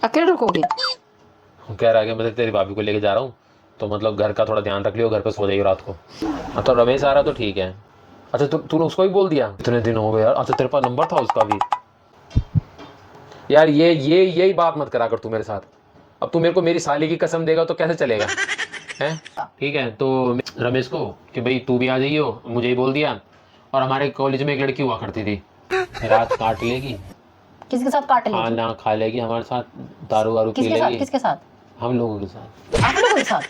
अकेले रुकोगे? कह रहा है कि मैं तेरी भाभी को लेके जा रहा हूँ, तो मतलब घर का थोड़ा ध्यान रख लियो, घर पे सो जाइयो रात को। हाँ तो रमेश आ रहा तो ठीक है। अच्छा तूने उसको ही बोल दिया? इतने दिन हो गए यार। अच्छा तेरे पास नंबर था उसका भी? यार यही बात मत करा कर तू मेरे साथ। अब तू मेरे को मेरी साली की कसम देगा तो कैसे चलेगा? हैं? ठीक है तो रमेश को कि भाई तू भी आ जाइयो, मुझे ही बोल दिया। और हमारे कॉलेज में एक लड़की हुआ करती थी, रात काट लेगी, किसके साथ काट लेगी? खाना खा लेगी हमारे साथ, दारू वारू पी किसके साथ? लेगी। किसके साथ? हम लोगों के साथ। आप लोगों के साथ?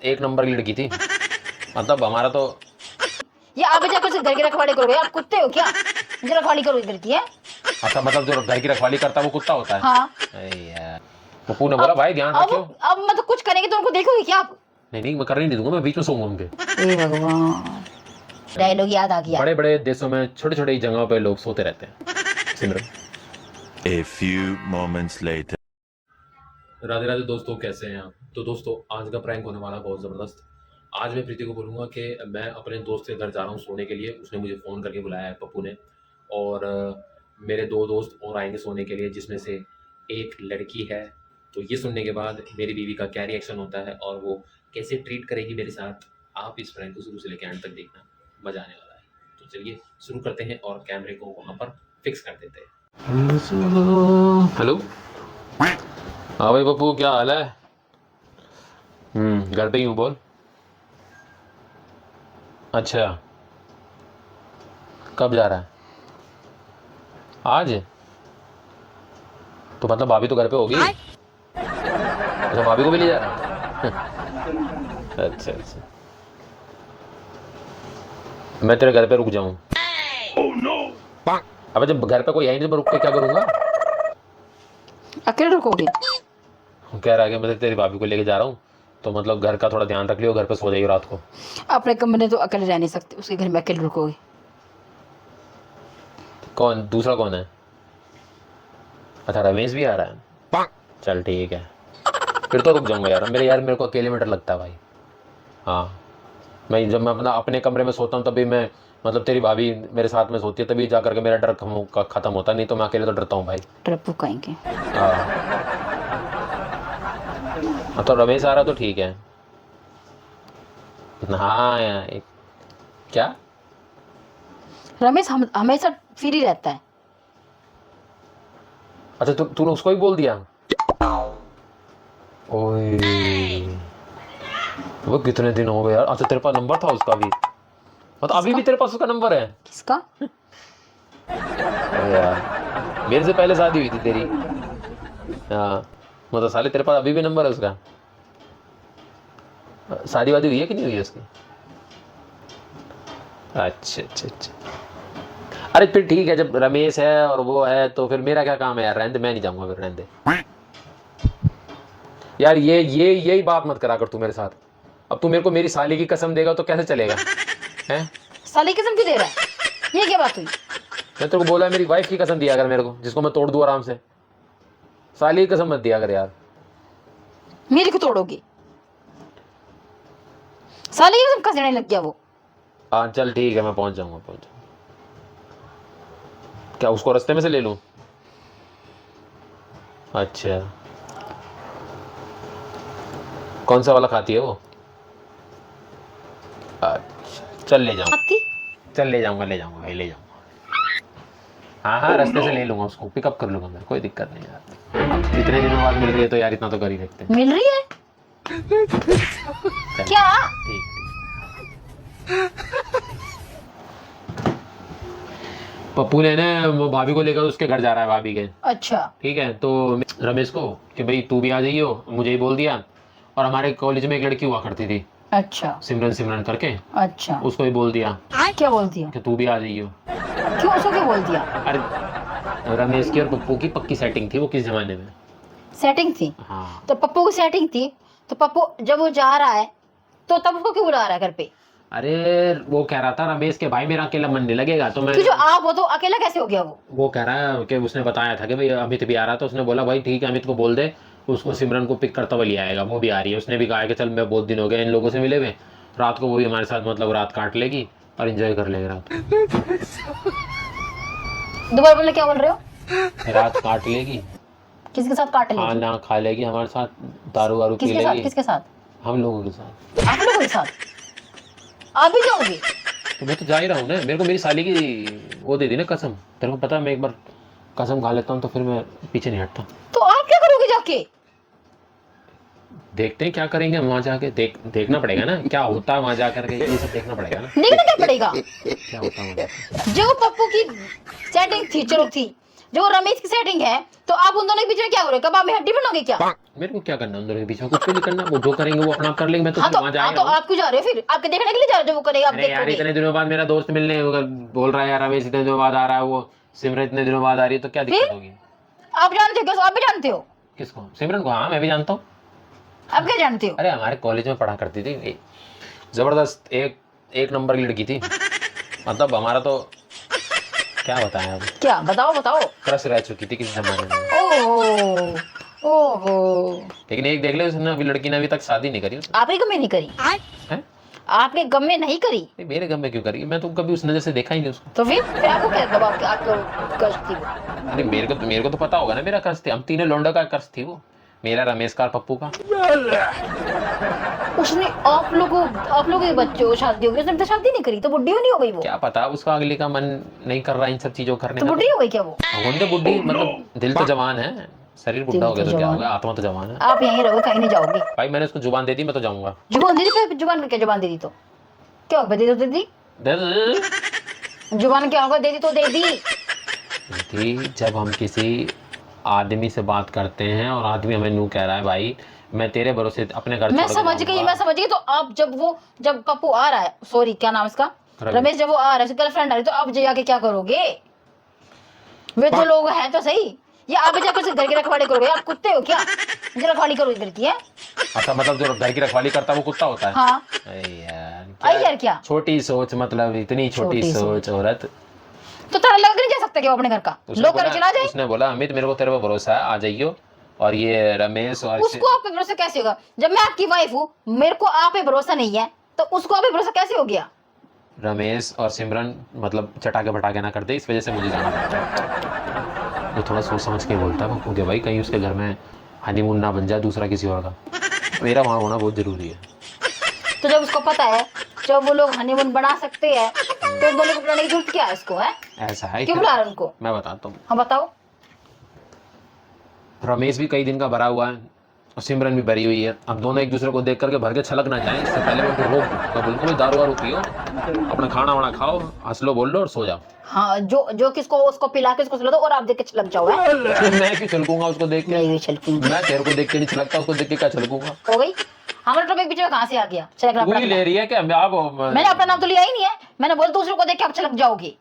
एक नंबर की लड़की थी, मतलब हमारा तो। ये आप जाकर कुछ घर की रखवाली करोगे? आप कुत्ते हो क्या जो रखवाली करोगे घर की है? अच्छा मतलब जो घर की रखवाली करता है वो कुत्ता होता है? हाँ। अरे यार पप्पू ने बोला भाई ध्यान रखियो। अब मतलब कुछ करेंगे तो उनको देखोगे क्या आप? नहीं मैं करने नहीं दूंगा, मैं बीच में सोऊंगा उनके। हे भगवान, डायलॉग याद आ गया। बड़े बड़े देशों में छोटे छोटे जगहों पे लोग सोते रहते हैं। सिमरन। A few moments later. Radhe Radhe दोस्तों, कैसे हैं आप? तो दोस्तों आज का प्रैंक होने वाला बहुत ज़बरदस्त। आज मैं प्रीति को बोलूँगा कि मैं अपने दोस्त के घर जा रहा हूँ सोने के लिए। उसने मुझे फ़ोन करके बुलाया है पप्पू ने। और मेरे 2 दोस्त और आएँगे सोने के लिए, जिसमें से एक लड़की है। तो ये सुनने के बाद मेरी बीवी का क्या रिएक्शन होता है और वो कैसे ट्रीट करेगी मेरे साथ, आप इस प्रैंक को शुरू से लेकर एंड तक देखना, मज़ा आने वाला है। तो चलिए शुरू करते हैं और कैमरे को वहाँ पर फिक्स कर देते हैं। हेलो। हाँ भाई पप्पू, क्या हाल है? घर पे ही हूँ, बोल। अच्छा कब जा रहा है? आज? तो मतलब भाभी तो घर पे होगी। अच्छा भाभी को भी ले जा रहा है? अच्छा मैं तेरे घर पे रुक जाऊँ? अब जब घर पे कोई है नहीं तो मैं रुक के क्या करूँगा? अकेले रुकोगे? कह रहा है कि मैं तेरी भाभी को लेके जा रहा हूँ, तो मतलब घर का थोड़ा ध्यान रख लियो, घर पे सो जाइयो रात को। अपने कमरे में तो अकेले रह नहीं सकते, उसके घर में अकेले रुकोगे? कौन दूसरा कौन है? अच्छा रमेश भी आ रहा है? चल ठीक है, फिर तो रुक जाऊंगा यार। मेरे को अकेले में डर लगता है भाई। हाँ जब मैं अपने कमरे में सोता हूँ तभी मैं, मतलब तेरी भाभी मेरे साथ में सोती है तभी जा करके मेरा डर खत्म होता, नहीं तो मैं अकेले तो डरता हूँ भाई। टप्पू कहेंगे। हाँ तो रमेश आ रहा तो ठीक है। हाँ यार क्या? रमेश हमेशा फ्री रहता है। अच्छा तूने उसको ही बोल दिया? ओए वो कितने दिन हो गए यार। अच्छा तेरे पास नंबर था उसका भी? मतलब अभी भी तेरे पास उसका नंबर है? किसका? अरे यार मेरे से पहले शादी हुई थी तेरी। हाँ मतलब साले तेरे पास अभी भी नंबर है उसका? शादी वादी हुई है कि नहीं हुई है उसकी? अच्छा अरे फिर ठीक है, जब रमेश है और वो है तो फिर मेरा क्या काम है यार। रहने दे, मैं नहीं जाऊंगा फिर, रहने दे यार। यही बात मत करा कर तू मेरे साथ। अब तू मेरे को मेरी साली की कसम देगा तो कैसे चलेगा? हैं? साली की कसम क्यों दे रहा है? ये क्या बात हुई? मैं तेरे को बोला मेरी वाइफ की कसम दिया कर मेरे को, जिसको मैं तोड़ दूं आराम से। साली की कसम मत दिया कर यार। मेरी को तोड़ोगे? साली की कसम देने लग गया वो। हाँ चल ठीक है, मैं पहुंच जाऊंगा। क्या उसको रास्ते में से ले लूं? अच्छा कौन सा वाला खाती है वो? अच्छा चल ले जाऊंगा। चल ले जाऊंगा भाई, ले जाऊंगा। हाँ रास्ते से ले लूंगा, उसको पिकअप कर लूंगा मैं, कोई दिक्कत नहीं यार। इतने दिनों बाद मिल रही है तो यार इतना तो कर ही सकते हैं। मिल रही है क्या? ठीक। पप्पू ने ना वो भाभी को लेकर उसके घर जा रहा है, भाभी के। अच्छा ठीक है तो रमेश को कि भाई तू भी आ जाइयो, मुझे ही बोल दिया। और हमारे कॉलेज में एक लड़की हुआ करती थी, अच्छा सिमरन करके, अच्छा। उसको ही बोल दिया क्या बोल दिया? कि तू भी आ जाइयो। क्यों, उसको क्या बोल दिया? अरे रमेश की और पप्पू की पक्की सेटिंग थी वो किस जमाने में। सेटिंग थी? हाँ तो पप्पू की सेटिंग थी तो पप्पू जब वो जा रहा है तो तब उसको क्यों बुला रहा है घर पे? अरे वो कह रहा था रमेश के भाई मेरा अकेला मन नहीं लगेगा, तो मैं कि जो आप हो तो अकेला कैसे हो गया वो कह रहा है कि उसने बताया था कि भाई अमित भी आ रहा था। उसने बोला भाई ठीक है अमित को बोल दे, उसको सिमरन को पिक करता हुआ ले आएगा, वो भी आ रही है। उसने भी कहा कि चल मैं बहुत दिन हो गए इन लोगों से मिले हुए, रात को वो भी हमारे साथ मतलब रात काट लेगी और एंजॉय कर लेगा रात। दोबारा बोले, क्या बोल रहे हो? रात काट लेगी किसके साथ काट लेगी? खाना खा लेगी हमारे साथ, दारू वारू पी किसके साथ? लेगी किसके साथ? हम लोगों के साथ। आप लोगों के साथ? आप भी जाओगे? तो मैं तो जा ही रहा हूँ ना, मेरे को मेरी साली की वो दे दी ना कसम, तेरे को पता है मैं एक बार कसम खा लेता हूँ तो फिर मैं पीछे नहीं हटता। तो आप क्या करोगे जाके? देखते हैं क्या करेंगे हम वहाँ जाके, देखना पड़ेगा ना क्या होता है वहाँ जाकर के, ये सब देखना पड़ेगा ना देखना क्या पड़ेगा? क्या होता है वहाँ जाके। जो पप्पू की सेटिंग थी, चलो थी, जो रमेश की सेटिंग है, तो आप उन दोनों के बीच में क्या करोगे? कबाब में हड्डी बनोगे क्या? मेरे को क्या करना उन दोनों के बीच में, कुछ भी नहीं करना, वो जो करेंगे वो अपना कर लेंगे, मैं तो हाँ फिर वहाँ जा तो आप क्यों जा रहे हो फिर? आपके देखने के लिए जा रहे हो? जो वो करेगा आप अरे यार देखोगे? इतने दिनों बाद मेरा दोस्त मिलने बोल रहा है यार, रमेश इतने दिनों बाद आ रहा है, वो सिमरन इतने दिनों बाद आ रही है, तो क्या दिक्कत होगी? आप जानते हो क्या? आप भी जानते हो? किसको? सिमरन को? हाँ मैं भी जानता हूँ। आप क्या जानते हो? अरे हमारे कॉलेज में पढ़ा करती थी, जबरदस्त एक नंबर की लड़की थी, मतलब हमारा तो क्या बताएं अब, क्या बताओ बताओ। क्रश रह चुकी थी किसी जमाने में। ओहो ओहो, लेकिन एक देख ले, उसने अभी लड़की ने अभी तक शादी नहीं करी। आपके गम में नहीं करी? हैं? आपके गम में नहीं करी? नहीं, मेरे गम में क्यों करी, मैं तो कभी उस नजर से देखा ही नहीं उसको। तो फिर आपको क्या मतलब आपको कष्ट थी वो? अरे मेरे को तो पता होगा ना मेरा क्रश थी, हम तीनों लौंडा का क्रश थी वो, मेरा, रमेश का और पप्पू का। उसने आप लोगों के बच्चों को शादी हो गई, उसने तो शादी नहीं करी, तो बुढ़ी नहीं हो गई वो? क्या पता उसका अगले का मन नहीं कर रहा इन सब चीजों करने तो का। बुढ़ी हो गई क्या वो? होंगे बुढ़ी, मतलब दिल तो जवान है, शरीर बुढ़ा हो गया तो क्या होगा, आत्मा तो जवान है। आप यहीं रहोगे, कहीं नहीं जाओगे? भाई मैंने उसको जुबान दे दी, मैं तो जाऊंगा। जुबान दे दी? फिर जुबान में क्या? जुबान दे दी तो क्या होगा? दे दी तो दे दी। जुबान क्या होगा? दे दी तो दे दी। कि जब हम किसी आदमी से बात करते हैं और आदमी हमें यूं कह रहा है भाई मैं तेरे भरोसे अपने घर मैं छोड़ के समझ गई, जाऊंगा। मैं समझ गई। तो आप जब पप्पू आ रहा है, सॉरी क्या नाम इसका, रमेश, जब वो आ रहा है, उसकी गर्लफ्रेंड आ रही है, तो आप जाके क्या करोगे? वे तो लोग हैं तो सही, या आप जाकर घर की रखवाली करोगे? आप कुत्ते हो क्या? जो रखवाली करोगे घर की है? अच्छा मतलब जो घर की रखवाली करता है वो कुत्ता होता है? हाँ। अरे यार क्या छोटी सोच, मतलब इतनी छोटी सोच औरत। तो ताला लगा के नहीं जा सकता क्या वो अपने घर का? लोग कर चला जाए। उसने बोला अमित मेरे को तेरे पर भरोसा है, आ जाइयो, और ये रमेश और उसको आप पे भरोसा कैसे होगा? जब मैं आपकी वाइफ हूँ, मेरे को आप पे भरोसा नहीं है, तो उसको आप पे भरोसा कैसे हो गया? रमेश और सिमरन मतलब चटाके भटाके ना कर दे, इस वजह से मुझे जाना पड़ता। वो थोड़ा सोच समझ के बोलता है पप्पू के, भाई कहीं उसके घर में हनीमून ना बन जाए दूसरा किसी और का, मेरा वहाँ होना बहुत जरूरी है। तो जब उसको पता है जब वो लोग हनीमून बना सकते हैं, तो इन दोनों को बुलाने की जरूरत क्या है इसको? है ऐसा है क्यों बुला रहे उनको? मैं बताता हूँ। हाँ बताओ। रमेश भी कई दिन का भरा हुआ है और सिमरन भी भरी हुई है, अब दोनों एक दूसरे को देख करके भर के छलक ना जाए, इससे पहले मैं उनको रोक दूं। मैं बोलूंगा दारू वारू पियो, अपना खाना वाना खाओ, हंस लो, बोल लो और सो जाओ। हाँ, जो किसको उसको पिला के उसको सुला दो और आप देख के छलक जाओ। है मैं क्यों छलकूंगा उसको देख के? नहीं भी छलकूंगी। मैं तेरे को देख के नहीं छलकता, उसको देख के क्या छलकूंगा? हो गई हमारा टॉपिक बीच में कहाँ से आ गया? छलकना तू ही ले रही है क्या? मैंने अपना नाम तो लिया ही नहीं है, मैंने बोल दूसरों को देख के आप छलक जाओगे।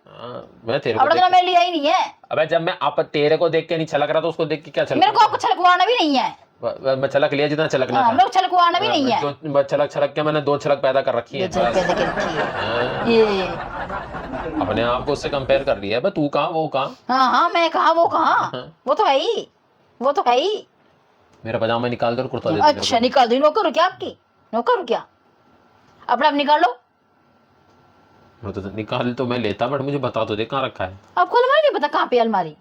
मैं तेरे को अपना नाम मैंने लिया ही नहीं है। अबे जब मैं आप तेरे को देख के नहीं छलक रहा तो उसको देख के क्या छलक? मेरे को आपको छलकवाना भी नहीं है। मैं छलक लिया जितना छलकना था। मेरे को छलकवाना भी नहीं है। जो छलक के मैंने 2 छलक पैदा कर रखी है। ये अपने आप को उससे कंपेयर कर लिया है। तू कहाँ वो कहाँ? हाँ मैं कहाँ वो कहाँ, वो तो है ही, वो तो है ही। मेरा पजामा निकाल दो और कुर्ता दे दो। अच्छा निकाल दो। नौकर हो क्या आपकी? नौकर हो क्या? अपना आप निकाल लो। मैं तो निकाल तो मैं लेता, बट मुझे बता तो दे कहाँ रखा है। आपको अलमारी नहीं पता कहाँ पे अलमारी?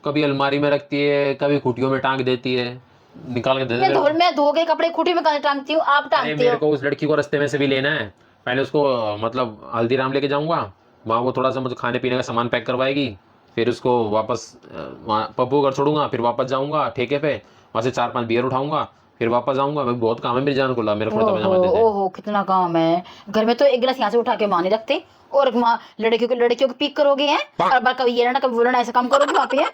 कभी अलमारी में रखती है, कभी खुटियों में टांग देती है, निकाल के दे दे। मैं धो गए कपड़े खूटी में कहाँ टांगती हूँ? आप टांगते मेरे हो। को उस लड़की को रास्ते में से भी लेना है, पहले उसको मतलब हल्दीराम लेके जाऊंगा, वहाँ वो थोड़ा सा मुझे खाने पीने का सामान पैक करवाएगी, फिर उसको वापस वहाँ पप्पू घर छोड़ूंगा, फिर वापस जाऊंगा ठेके पे, वहाँ से 4-5 बियर उठाऊंगा, फिर वापस आऊंगा। भाई बहुत काम है मेरी जान को, ला मेरा कुर्ता पजामा दे दे। ओहो कितना काम है घर में। तो एक गिलास यहाँ से उठा के माँ नहीं रखते, और लड़कियों को पिक करोगे हैं, और बार कभी ये ना कभी बोलना, ऐसा काम करोगे वहाँ पे? है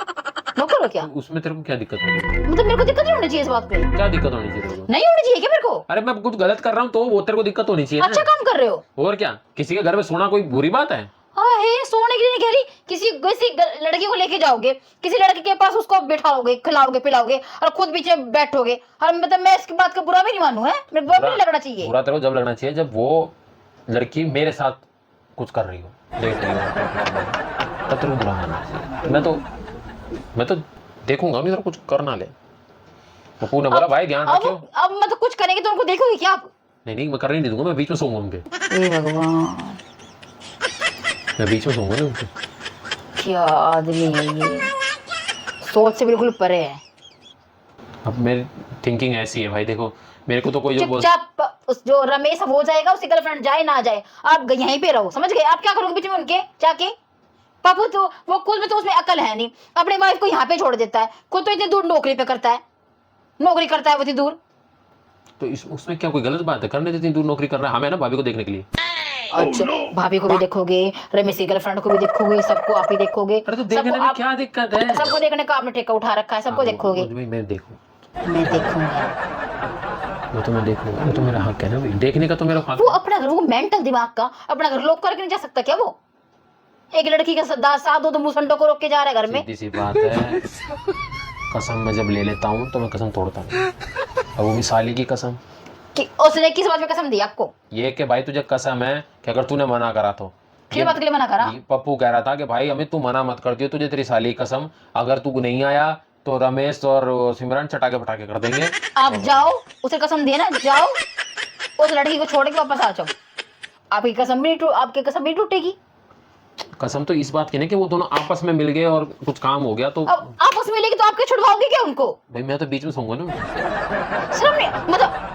नौकर हो क्या? उसमें तेरे को क्या दिक्कत होगी? मतलब मेरे को दिक्कत नहीं होनी चाहिए इस बात पे? क्या दिक्कत होनी चाहिए तेरे को? नहीं होनी चाहिए क्या मेरे को? अरे मैं कुछ गलत कर रहा हूँ तो वो तेरे को दिक्कत होनी चाहिए। अच्छा काम कर रहे हो। और क्या, किसी के घर में सोना कोई बुरी बात है? हाँ है, सोने के लिए नहीं कह रही। किसी लड़की को लेके जाओगे, किसी लड़के के पास उसको बिठाओगे, खिलाओगे पिलाओगे, और खुद पीछे बैठोगे, और मतलब मैं इसकी बात का बुरा भी नहीं मानूं। है मेरे बुरा भी नहीं लगना चाहिए। बुरा तेरे को जब लगना चाहिए जब वो लड़की मेरे साथ कुछ कर रही हो, देख रही हो, तब तेरे को बुरा मानना चाहिए। मैं तो देखूंगा नहीं, कुछ करना ले। पप्पू ने बोला भाई ध्यान रखियो। अब मतलब कुछ करेंगे तो उनको देखोगे क्या आप? नहीं मैं करने नहीं दूंगा, मैं बीच में सोऊंगा उनके। हे भगवान, मैं बीच में सोऊंगा ना उनके। क्या आदमी है ये, सोच से बिल्कुल परे है। अब मेरी थिंकिंग ऐसी है भाई, देखो मेरे को तो कोई जो बोल चुपचाप उस जो रमेश हो जाएगा उसकी गर्लफ्रेंड जाए ना जाए, आप यहीं पे रहो, समझ गए? आप क्या करोगे बीच में उनके जाके? पापू तो वो खुद में तो उसमें अकल है नहीं, अपने वाइफ को यहाँ पे छोड़ देता है, खुद तो इतनी दूर नौकरी पे करता है, नौकरी करता है वो इतनी दूर। तो उसमें क्या कोई गलत बात है? करने देती दूर नौकरी कर रहा है, हमें ना भाभी को देखने के लिए। अच्छा भाभी को भी देखोगे, रमेश की गर्लफ्रेड को भी देखोगे, सबको आप ही देखोगे। अरे तो देखने में क्या दिक्कत है? सबको देखने का आपने ठेका उठा रखा है, सबको देखोगे। मैं देखूं, मैं देखूंगा, वो तो मैं देखूंगा, वो तो मेरा हक है ना भाई, देखने का तो मेरा हक। वो अपना घर, वो मेंटल दिमाग का अपना घर लोग करके नहीं जा सकता क्या? वो एक लड़की का साथ दो तो मुसंडो को रोक के जा रहा है घर में। सीधी सी बात है, कसम मैं जब ले लेता हूँ तो मैं कसम तोड़ता नहीं, और वो भी साली की कसम। कि उसने किस बात में कसम दी आपको? ये कि भाई तुझे कसम है कि अगर तूने मना करा तो। किस बात के लिए मना करा? पप्पू कह रहा था कि भाई अमित तू मना मत कर दियो, तुझे तेरी साली की कसम, अगर तू नहीं आया तो रमेश और सिमरन चटाके पटाके कर देंगे। आप जाओ, उसे कसम दिए ना, जाओ उस लड़की को छोड़ के वापस आ जाओ, आपकी कसम भी टूटेगी। कसम तो इस बात की नहीं कि वो दोनों आपस में मिल गए और कुछ काम हो गया तो। अब आपस में मिलेगी तो आप क्या छुड़वाओगे क्या उनको? भाई मैं तो बीच में सोऊंगा ना। शर्म नहीं, मतलब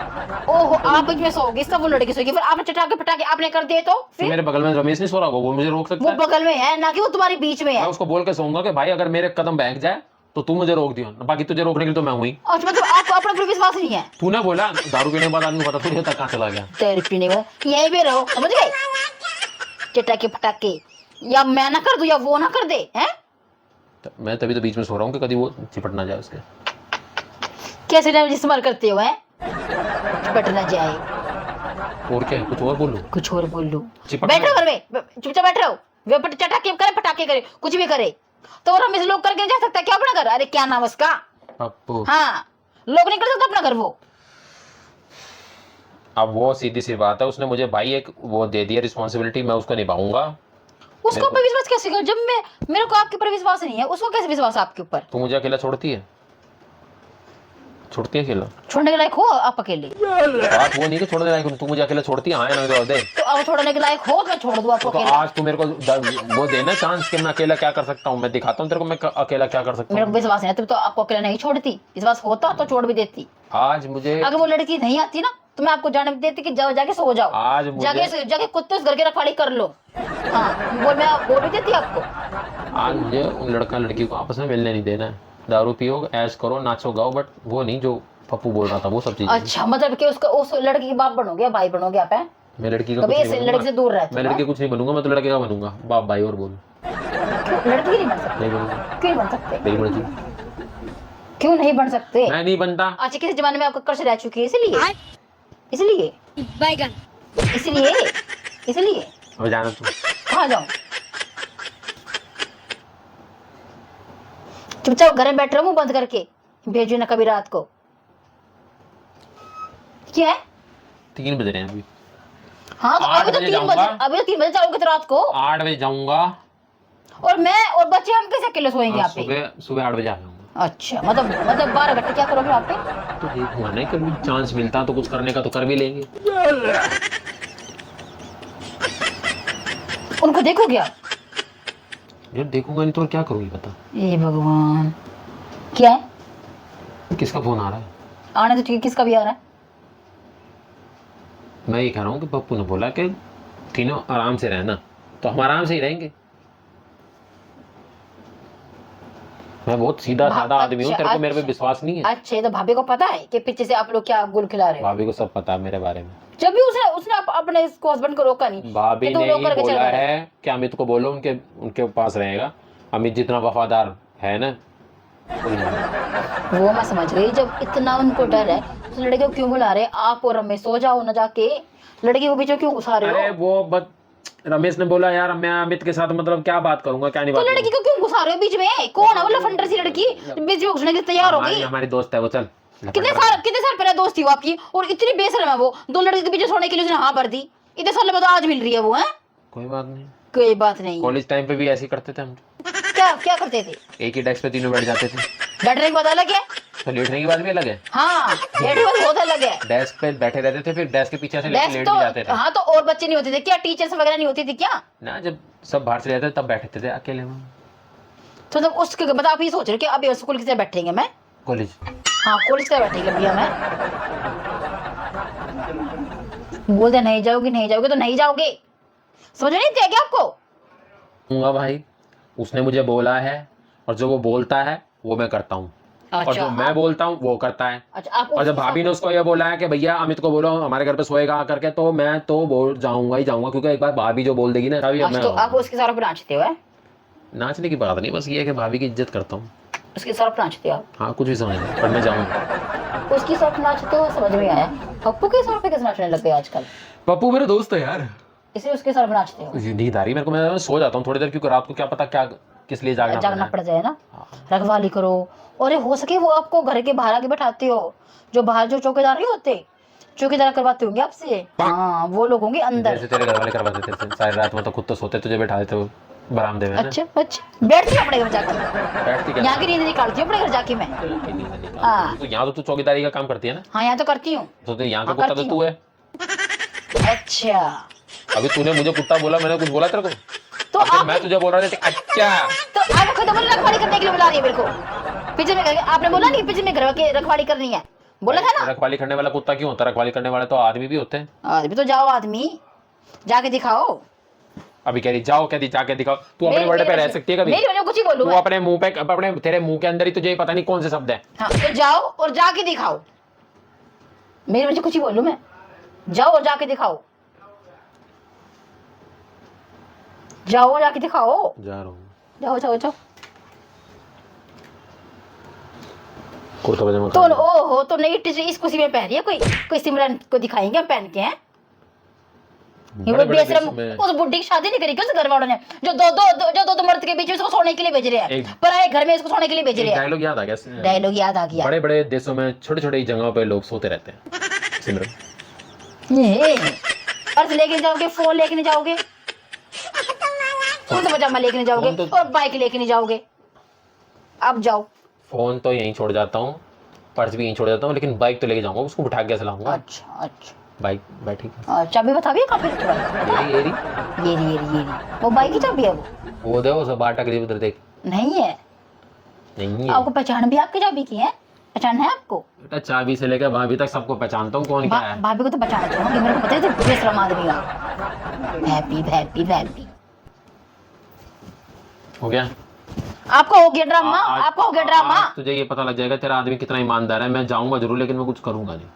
ओहो आप बीच में सोओगे, सब वो लड़की सोएगी, फिर आपने चटाके पटाके आपने कर दिए तो फिर मेरे बगल में रमेश नहीं सो रहा होगा, वो मुझे रोक सकता वो है? बगल में है ना कि वो तुम्हारे बीच में है। मैं उसको बोल के सोऊंगा कि भाई अगर मेरे कदम बहक जाए तो तू मुझे रोक दियो, बाकी तुझे रोकने के लिए तो मैं हुई। अच्छा मतलब आपको अपने ऊपर विश्वास नहीं है? तूने बोला दारू पीने के बाद आदमी को पता थोड़ी होता कहाँ चला गया। तेरे पीने में यहीं पे रहो, समझ गए? चटाके पटाके या मैं ना कर दूं या वो ना कर दे, हैं? मैं तभी तो बीच में सो रहा हूँ कि कभी वो चिपट ना जाए उसके। कैसे टाइम इस्तेमाल करते हो, हैं? चिपट ना जाए, और क्या है? कुछ और बोलूं? कुछ और बोल लो। चिपट बैठो घर में, चुपचाप बैठ रहो, वे चटाके करे पटाके करे कुछ भी करे तो हम इस लोग करके जा सकता है क्या अपना घर? अरे क्या नाम उसका, पप्पू। हाँ लोग नहीं कर सकता अपना घर वो। अब वो सीधी सी बात है, उसने मुझे भाई एक वो दे दिया रिस्पॉन्सिबिलिटी, मैं उसको निभाऊंगा। उसको ऊपर विश्वास कैसे कर जब मेरे को आपके ऊपर विश्वास नहीं है, उसको कैसे विश्वास आपके ऊपर? तू मुझे अकेला छोड़ती है? छोड़ती है अकेला? छोड़ने के लायक हो आप अकेले? बात वो नहीं कि छोड़ने लायक, तू मुझे अकेला छोड़ती है? हाँ ना दे तो अब छोड़ने के लायक हो तो मैं छोड़ दूं आपको तो अकेले। आज तू मेरे को वो देना चांस कि मैं अकेला क्या कर सकता हूँ, मैं दिखाता हूँ तेरे को मैं अकेला क्या कर सकता मेरे को हूँ। विश्वास नहीं है तो आपको अकेला नहीं छोड़ती, विश्वास होता तो छोड़ भी देती। आज मुझे अगर वो लड़की नहीं आती ना तो मैं आपको जाने भी देती कि जाओ जाके सो जाओ, आज मुझे जाके कुत्ते उस घर की रखवाली कर लो। हाँ बोल, मैं बोल भी देती आपको। आज मुझे उन लड़का लड़की को आपस में मिलने नहीं देना है। दारू पियो, ऐश करो, नाचो गाओ, बट वो नहीं जो पप्पू बोल रहा था वो सब चीजें। अच्छा मतलब कि उसका उस लड़की के बाप बनोगे, भाई बनोगे आप? हैं मैं लड़की का कभी कुछ इस नहीं लड़की से बनूंगा। दूर रहते मैं हो, लड़की हैं? कुछ नहीं बनूंगा, मैं तो लड़के का बनूंगा, बाप भाई और बोल। क्यों लड़की नहीं बन सकते? नहीं बनूंगा, क्यों नहीं बन सकते? मेरी मर्जी। क्यों नहीं बन सकते? मैं नहीं बनता। अच्छा किसी जमाने में आपको कर्ज रह चुकी है इसलिए बैगन इसलिए इसलिए अब जाना तू। कहाँ जाऊं? चुपचाप घर में बैठ रहा हूँ मुंह बंद करके, भेजो ना कभी रात को। क्या है? 3 बज रहे हैं अभी। हाँ तो 8 अभी तो बजे 3 बजे, जाऊंगा। अभी तो 3 बजे जाओगे तो रात को, 8 बजे जाऊंगा और मैं और बच्चे हम कैसे अकेले सोएंगे और यहाँ पे? सुबह 8 बजे आ जाऊंगा। अच्छा मतलब 12 घंटे क्या करोगे वहाँ पे? तो देखूंगा नहीं, कभी चांस मिलता तो कुछ करने का तो कर भी लेंगे। उनको देखोगे आप? यार देखूंगा नहीं तो और क्या करूंगी बता। ये भगवान, क्या है? किसका फोन आ रहा है? आने तो ठीक है, किसका भी आ रहा है? मैं ये कह रहा हूँ कि पप्पू ने बोला कि तीनों आराम से रहना, तो हम आराम से ही रहेंगे। मैं बहुत सीधा साधा आदमी हूँ, तेरे को मेरे पे विश्वास नहीं है। अच्छा तो भाभी को पता है कि पीछे से आप लोग क्या गुल खिला रहे हो? भाभी को सब पता है मेरे बारे में। जब भी उसने अपने इसको हस्बैंड को रोका नहीं, भाभी कि तुम ने लोग ही करके चल बोला रहे हो। है कि अमित को बोलो उनके पास रहेगा। अमित जितना वफादार है ना, कोई नहीं। वो मैं समझ गई, जब इतना उनको डर है तो लड़के को क्यों बुला रहे? आप और रमेश सो जाओ ना जाके, लड़की को बीच में क्यों घुसा रहे अरे हो? वो बस रमेश ने बोला यार मैं अमित के साथ मतलब क्या बात करूंगा, क्या नहीं तो बात लड़की को क्यों घुसा रहे हो बीच में? कौन है वो लफंडर सी लड़की बीच में घुसने के लिए तैयार हो गई? हमारी दोस्त है वो, चल। कितने साल पहले दोस्त थी वो आपकी, और इतनी बेशर्म है वो, 2 लड़के के पीछे सोने के लिए उसने हाँ भर दी। इतने साल बाद आज मिल रही है वो, है? कोई बात नहीं, कोई बात नहीं। कॉलेज टाइम पे भी ऐसे ही करते थे हम। क्या क्या करते थे? एक ही डेस्क पे तीनों बैठ जाते थे। बैठने की बात अलग है, तो लेटने की बात भी अलग है। हाँ बैठने की बात बहुत अलग है। डेस्क पे बैठे रहते थे, फिर डेस्क के पीछे से लेट डेस्क भी जाते तो थे हाँ, तो और बच्चे नहीं होते थे क्या? टीचर्स वगैरह नहीं होती थी क्या? ना। जब सब बाहर से रहते थे तब बैठते थे अकेले में। तो मतलब उसके मतलब आप ये सोच रहे हो कि अब स्कूल किसे बैठेंगे? मैं कॉलेज हाँ कॉलेज का बैठेगी भैया मैं। बोलते नहीं जाओगी नहीं जाओगे तो नहीं जाओगे, समझ में नहीं दिया क्या आपको? दूंगा भाई, उसने मुझे बोला है और जो वो बोलता है वो मैं करता हूँ, और जो मैं बोलता हूँ वो करता है। अच्छा आप और जब भाभी ने उसको ये बोला है कि भैया अमित को बोलो हमारे घर पे सोएगा करके, तो मैं तो बोल जाऊंगा ही जाऊंगा, क्योंकि एक बार भाभी जो बोल देगी ना तभी अच्छा, तो आप उसके साथ नाचते हो? है नाचने की बात नहीं, बस ये है कि भाभी की इज्जत करता हूँ। उसके साथ नाचते हो आप? हाँ कुछ भी समझ लो, पर मैं जाऊंगा। उसके साथ नाचते हो, समझ में आया। पप्पू के साथ पे कैसे नाचने लग गए आजकल? पप्पू मेरा दोस्त है यार, इसलिए उसके साथ नाचते हो? नींद आ रही मेरे को, मैं सो जाता हूँ थोड़ी देर, क्योंकि रात को क्या पता क्या किस लिए जागना पड़ जाए ना। रखवाली करो, और ये हो सके वो आपको घर के बाहर आके बैठाते हो, जो बाहर जो चौकीदार नहीं होते, चौकीदार करवाते होंगे आपसे। हाँ वो लोग होंगे अंदर। जैसे तेरे घर वाले करवाते थे तेरे से, सारी रात में तो खुद तो सोते, तुझे बैठा देते वो बरामदे में। अच्छा अच्छा, बैठती हूँ अपने घर जाके, बैठती क्या? यहाँ की नींद निकालती हूँ अपने घर जाके मैं। हाँ तो यहाँ तो तू चौकीदारी का काम करती है ना? हाँ यहाँ तो करती हूँ। तो यहाँ का कुत्ता तो तू है। अच्छा अभी तूने मुझे कुत्ता बोला, मैंने कुछ बोला तेरे को? तो अब जब आप मैं तुझे बोल रहा था अच्छा, तो आप खुद बोले रखवाली करने के लिए बुला रही है मेरे को। पीछे में आपने बोला नहीं पीछे में घर की रखवाली करनी है, बोला था ना। रखवाली करने वाला कुत्ता क्यों होता है? रखवाली करने वाले तो आदमी भी होते हैं। आदमी तो जाओ, आदमी जाके दिखाओ। अभी कह रही जाओ, कह रही जाके दिखाओ। तू अपने वर्ड पे रह सकती है कभी? मेरी वजह कुछ ही बोलूं तू मैं। अपने मुंह पे, अपने तेरे मुंह के अंदर ही तुझे पता नहीं कौन से शब्द है। हाँ तो जाओ और जाके दिखाओ, मेरी वजह कुछ ही बोलूं मैं। जाओ और जाके दिखाओ, जाओ और जाके दिखाओ। जा रहा हूँ। जाओ जाओ जाओ। कुर्ता पजामा तो ओहो, तो नई टी इस खुशी में पहन रही है कोई सिमरन को दिखाएंगे हम पहन के हैं। ये वो बेशरम, उस बुड्ढी की शादी नहीं करी क्या उस घर वालों ने, जो दो मर्द के बीच में इसको सोने के लिए भेज रहे हैं, पर आए घर में इसको सोने के लिए भेज रहे हैं। डायलॉग याद आ गया, डायलॉग याद आ गया। बड़े बड़े देशों में छोटे छोटे जगहों पे लोग सोते रहते हैं। सिमरन ये पर्स लेके जाओगे, फोन लेके नहीं जाओगे, कुर्ता पजामा लेके नहीं जाओगे, और बाइक लेके नहीं जाओगे। अब जाओ। फोन तो यहीं छोड़ जाता हूँ, पर्स भी यहीं छोड़ जाता हूँ, लेकिन बाइक तो लेके जाऊंगा, उसको उठा के चलाऊंगा। अच्छा अच्छा, बाइक बैठी चाबी बता भी कहाँ पे रखी है? ये ये वो बाइक की चाबी है वो दे, वो सब बाटा के उधर देख। नहीं है। नहीं है। आपको पहचान भी आपकी चाबी की है? पहचान है आपको? बेटा चाबी से लेकर भाभी तक सबको पहचानता हूँ, कौन क्या है। भाभी को तो पहचान चाहूंगी, मेरे को पता है तो बेशरम आदमी का। हैप्पी हो गया आपका हो गया ड्रामा, आपका हो गया ड्रामा। तुझे ये पता लग जाएगा तेरा आदमी कितना ईमानदार है। मैं जाऊंगा जरूर, लेकिन मैं कुछ करूंगा नहीं।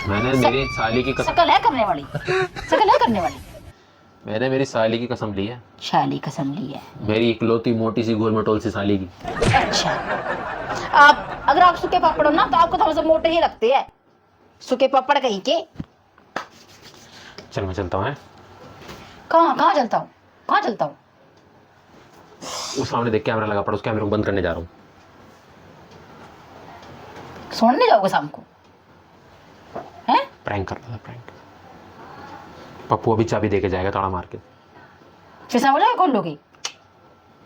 मैंने मेरी साली की कसम, शकल है करने वाली, शकल है करने वाली। मैंने मेरी साली की कसम ली है। शाली कसम ली है? मेरी इकलौती मोटी सी गोल मटोल सी साली की। अच्छा, आप अगर आप सूखे पापड़ हो ना तो आपको थोड़ा सा मोटे ही लगते हैं, सूखे पापड़ कहीं के। चल मैं चलता हूँ। कहाँ चलता हूँ? कहाँ चलता हूँ? उस सामने देख कैमरा लगा पड़ा, उस कैमरे को बंद करने जा रहा हूँ। सोने नहीं जाओगे शाम को? हैं? प्रैंक कर रहा था, प्रैंक। पप्पू अभी चाबी दे के जाएगा ताला मार के। फिर समझ जाओगे कौन लोगी?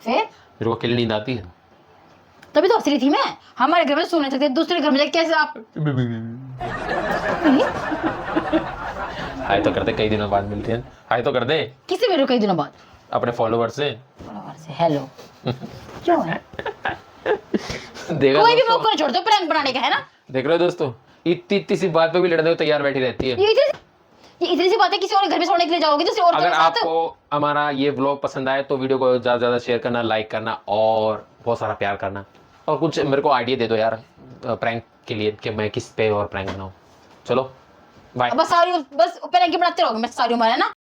फिर मेरे को अकेले नींद आती है। तभी तो हंस रही थी मैं। हमारे घर में सो नहीं सकते, दूसरे घर में जाके कैसे आप? हाय तो कर दे, कई दिनों बाद मिलते हैं। हाय तो कर दे। किसी मेरे कई दिनों बाद अपने फॉलोवर से। हेलो क्यों है? देखा कोई भी मौका नहीं छोड़ते प्रैंक बनाने का, है ना? देख रहे हो दोस्तों, इतनी सी बात पे भी लड़ने को तैयार बैठी रहती है। ये इतनी सी बात है, किसी और घर में सोने के लिए जाओगे तो और अगर आपको हमारा ये व्लॉग पसंद आए तो वीडियो को ज्यादा से ज्यादा शेयर करना, लाइक करना और बहुत सारा प्यार करना। और कुछ मेरे को आइडिया दे दो यार प्रैंक के लिए, कि मैं किस पे और प्रैंक बनाऊं। चलो बाय। बस प्रैंक बनाते रहोगे, मैं सारी उम्र, है ना?